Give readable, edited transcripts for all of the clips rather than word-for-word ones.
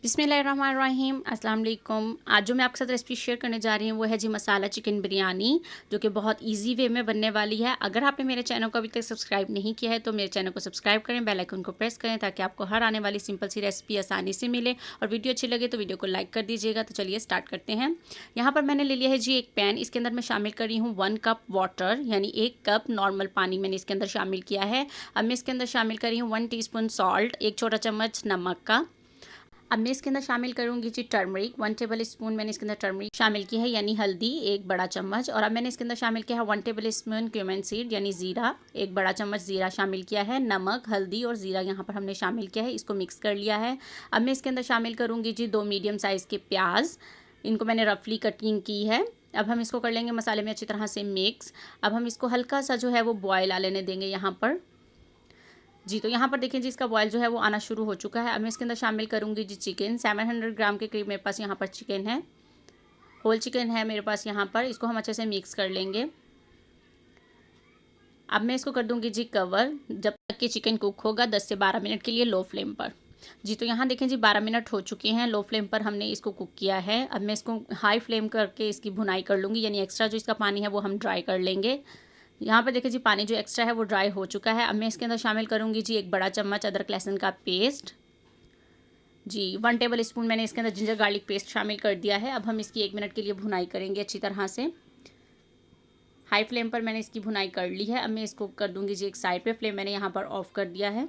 बिस्मिल्लाहिर्रहमानिर्रहीम अस्सलाम वालेकुम। आज जो मैं आपके साथ रेसिपी शेयर करने जा रही हूँ वो है जी मसाला चिकन बिरयानी, जो कि बहुत इजी वे में बनने वाली है। अगर आपने मेरे चैनल को अभी तक सब्सक्राइब नहीं किया है तो मेरे चैनल को सब्सक्राइब करें, बेल आइकन को प्रेस करें ताकि आपको हर आने वाली सिंपल सी रेसिपी आसानी से मिले। और वीडियो अच्छी लगे तो वीडियो को लाइक कर दीजिएगा। तो चलिए स्टार्ट करते हैं। यहाँ पर मैंने ले लिया है जी एक पैन। इसके अंदर मैं शामिल कर रही हूँ 1 कप वाटर, यानी 1 कप नॉर्मल पानी मैंने इसके अंदर शामिल किया है। अब मैं इसके अंदर शामिल कर रही हूँ 1 टीस्पून सॉल्ट, 1 छोटा चम्मच नमक का। अब मैं इसके अंदर शामिल करूंगी जी टर्मरिक, 1 टेबल स्पून मैंने इसके अंदर टर्मरिक शामिल की है, यानी हल्दी 1 बड़ा चम्मच। और अब मैंने इसके अंदर शामिल किया है 1 टेबल स्पून क्यूमिन सीड यानी ज़ीरा, 1 बड़ा चम्मच ज़ीरा शामिल किया है। नमक, हल्दी और ज़ीरा यहाँ पर हमने शामिल किया है, इसको मिक्स कर लिया है। अब मैं इसके अंदर शामिल करूँगी जी 2 मीडियम साइज़ के प्याज, इनको मैंने रफली कटिंग की है। अब हम इसको कर लेंगे मसाले में अच्छी तरह से मिक्स। अब हम इसको हल्का सा जो है वो बॉयल आ लेने देंगे यहाँ पर जी। तो यहाँ पर देखिए जी इसका बॉयल जो है वो आना शुरू हो चुका है। अब मैं इसके अंदर शामिल करूँगी जी चिकन, 700 ग्राम के करीब मेरे पास यहाँ पर चिकन है, होल चिकन है मेरे पास यहाँ पर। इसको हम अच्छे से मिक्स कर लेंगे। अब मैं इसको कर दूँगी जी कवर, जब तक कि चिकन कुक होगा 10 से 12 मिनट के लिए लो फ्लेम पर जी। तो यहाँ देखें जी 12 मिनट हो चुके हैं, लो फ्लेम पर हमने इसको कुक किया है। अब मैं इसको हाई फ्लेम करके इसकी भुनाई कर लूँगी, यानी एक्स्ट्रा जो इसका पानी है वो हम ड्राई कर लेंगे। यहाँ पर देखिए जी पानी जो एक्स्ट्रा है वो ड्राई हो चुका है। अब मैं इसके अंदर शामिल करूँगी जी 1 बड़ा चम्मच अदरक लहसुन का पेस्ट जी, 1 टेबल स्पून मैंने इसके अंदर जिंजर गार्लिक पेस्ट शामिल कर दिया है। अब हम इसकी 1 मिनट के लिए भुनाई करेंगे अच्छी तरह से। हाई फ्लेम पर मैंने इसकी भुनाई कर ली है। अब मैं इसको कर दूँगी जी एक साइड पे, फ्लेम मैंने यहाँ पर ऑफ कर दिया है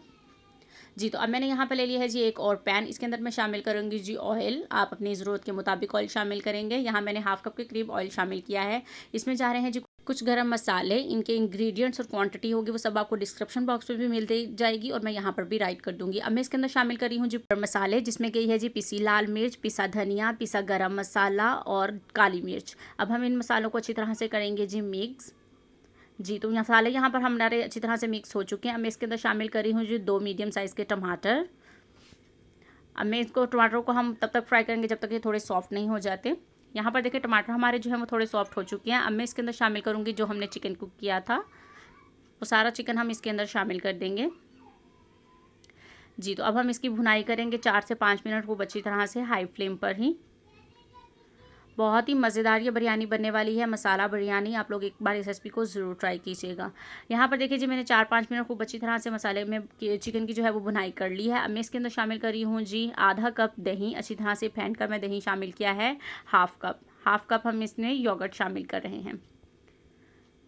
जी। तो अब मैंने यहाँ पे ले लिया है जी एक और पैन। इसके अंदर मैं शामिल करूँगी जी ऑयल, आप अपनी ज़रूरत के मुताबिक ऑयल शामिल करेंगे। यहाँ मैंने हाफ कप के करीब ऑयल शामिल किया है। इसमें जा रहे हैं जी कुछ गरम मसाले, इनके इंग्रेडिएंट्स और क्वांटिटी होगी वो सब आपको डिस्क्रिप्शन बॉक्स में भी मिल जाएगी और मैं यहाँ पर भी राइट कर दूँगी। अब मैं इसके अंदर शामिल कर रही हूँ जी मसाले, जिसमें गई है जी पिसी लाल मिर्च, पिसा धनिया, पिसा गरम मसाला और काली मिर्च। अब हम इन मसालों को अच्छी तरह से करेंगे जी मिक्स जी। तो मसाले यहाँ पर हमारे अच्छी तरह से मिक्स हो चुके हैं। अब मैं इसके अंदर शामिल कर रही हूँ जी 2 मीडियम साइज़ के टमाटर। अब मैं इसको टमाटरों को हम तब तक फ्राई करेंगे जब तक ये थोड़े सॉफ्ट नहीं हो जाते। यहाँ पर देखिए टमाटर हमारे जो है वो थोड़े सॉफ्ट हो चुके हैं। अब मैं इसके अंदर शामिल करूँगी जो हमने चिकन कुक किया था, वो सारा चिकन हम इसके अंदर शामिल कर देंगे जी। तो अब हम इसकी भुनाई करेंगे 4 से 5 मिनट खूब अच्छी तरह से हाई फ्लेम पर ही। बहुत ही मज़ेदार ये बिरयानी बनने वाली है, मसाला बिरयानी। आप लोग एक बार इस रेसिपी को ज़रूर ट्राई कीजिएगा। यहाँ पर देखिए जी मैंने 4-5 मिनट खूब अच्छी तरह से मसाले में चिकन की जो है वो भुनाई कर ली है। अब मैं इसके अंदर शामिल कर रही हूँ जी आधा कप दही, अच्छी तरह से फेंट कर मैं दही शामिल किया है। हाफ कप हम इसमें योगर्ट शामिल कर रहे हैं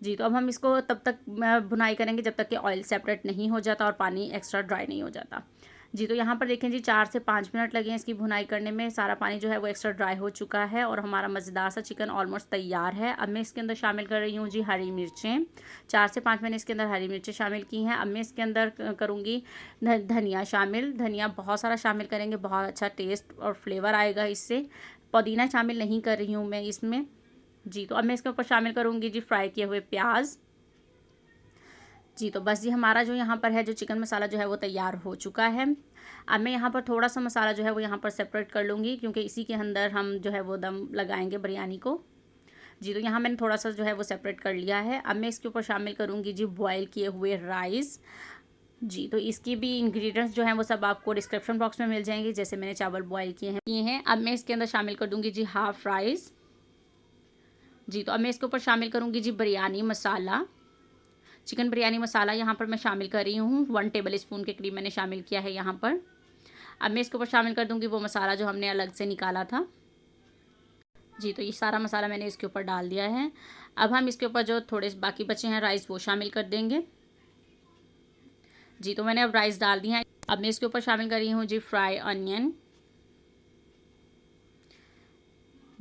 जी। तो अब हम इसको तब तक भुनाई करेंगे जब तक कि ऑयल सेपरेट नहीं हो जाता और पानी एक्स्ट्रा ड्राई नहीं हो जाता जी। तो यहाँ पर देखें जी 4 से 5 मिनट लगे हैं इसकी भुनाई करने में। सारा पानी जो है वो एक्स्ट्रा ड्राई हो चुका है और हमारा मज़ेदार सा चिकन ऑलमोस्ट तैयार है। अब मैं इसके अंदर शामिल कर रही हूँ जी हरी मिर्चें, 4 से 5 मैंने इसके अंदर हरी मिर्चें शामिल की हैं। अब मैं इसके अंदर करूँगी धनिया शामिल। धनिया बहुत सारा शामिल करेंगे, बहुत अच्छा टेस्ट और फ्लेवर आएगा इससे। पुदीना शामिल नहीं कर रही हूँ मैं इसमें जी। तो अब मैं इसके ऊपर शामिल करूँगी जी फ्राई किए हुए प्याज जी। तो बस जी हमारा जो यहाँ पर है जो चिकन मसाला जो है वो तैयार हो चुका है। अब मैं यहाँ पर थोड़ा सा मसाला जो है वो यहाँ पर सेपरेट कर लूँगी, क्योंकि इसी के अंदर हम जो है वो दम लगाएंगे बिरयानी को जी। तो यहाँ मैंने थोड़ा सा जो है वो सेपरेट कर लिया है। अब मैं इसके ऊपर शामिल करूँगी जी बॉयल किए हुए राइस जी। तो इसकी भी इंग्रेडिएंट्स जो हैं वो सब आपको डिस्क्रिप्शन बॉक्स में मिल जाएंगे, जैसे मैंने चावल बॉयल किए हैं। अब मैं इसके अंदर शामिल कर दूँगी जी हाफ राइस जी। तो अब मैं इसके ऊपर शामिल करूँगी जी बिरयानी मसाला, चिकन बिरयानी मसाला यहाँ पर मैं शामिल कर रही हूँ 1 टेबल स्पून के करीब मैंने शामिल किया है यहाँ पर। अब मैं इसके ऊपर शामिल कर दूँगी वो मसाला जो हमने अलग से निकाला था जी। तो ये सारा मसाला मैंने इसके ऊपर डाल दिया है। अब हम इसके ऊपर जो थोड़े बाकी बचे हैं राइस वो शामिल कर देंगे जी। तो मैंने अब राइस डाल दी हैं। अब मैं इसके ऊपर शामिल कर रही हूँ जी फ्राई अनियन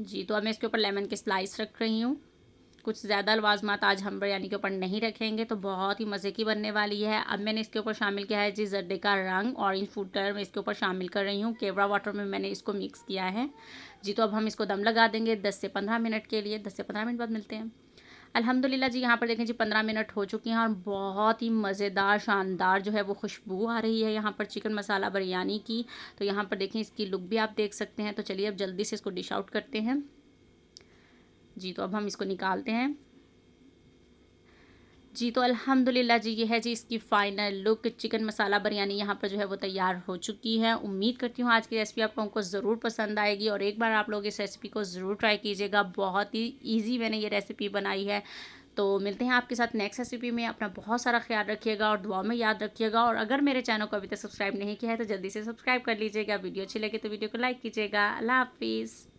जी। तो अब मैं इसके ऊपर लेमन के स्लाइस रख रही हूँ। कुछ ज़्यादा लवाजमात आज हम बिरयानी के ऊपर नहीं रखेंगे, तो बहुत ही मज़े की बनने वाली है। अब मैंने इसके ऊपर शामिल किया है जी जर्दे का रंग, ऑरेंज फूड कलर मैं इसके ऊपर शामिल कर रही हूँ। केवड़ा वाटर में मैंने इसको मिक्स किया है जी। तो अब हम इसको दम लगा देंगे 10 से 15 मिनट के लिए। 10 से 15 मिनट बाद मिलते हैं। अल्हम्दुलिल्लाह जी यहाँ पर देखें जी 15 मिनट हो चुके हैं और बहुत ही मज़ेदार शानदार जो है वो खुशबू आ रही है यहाँ पर चिकन मसाला बिरयानी की। तो यहाँ पर देखें इसकी लुक भी आप देख सकते हैं। तो चलिए अब जल्दी से इसको डिश आउट करते हैं जी। तो अब हम इसको निकालते हैं जी, तो अल्हम्दुलिल्लाह जी, ये है जी इसकी फ़ाइनल लुक। चिकन मसाला बिरयानी यहाँ पर जो है वो तैयार हो चुकी है। उम्मीद करती हूँ आज की रेसिपी आप लोगों को ज़रूर पसंद आएगी और एक बार आप लोग इस रेसिपी को ज़रूर ट्राई कीजिएगा। बहुत ही ईज़ी मैंने ये रेसिपी बनाई है। तो मिलते हैं आपके साथ नेक्स्ट रेसिपी में। अपना बहुत सारा ख़्याल रखिएगा और दुआ में याद रखिएगा, और अगर मेरे चैनल को अभी तक सब्सक्राइब नहीं किया है तो जल्दी से सब्सक्राइब कर लीजिएगा। वीडियो अच्छी लगे तो वीडियो को लाइक कीजिएगा। अल्लाह हाफ़िज़।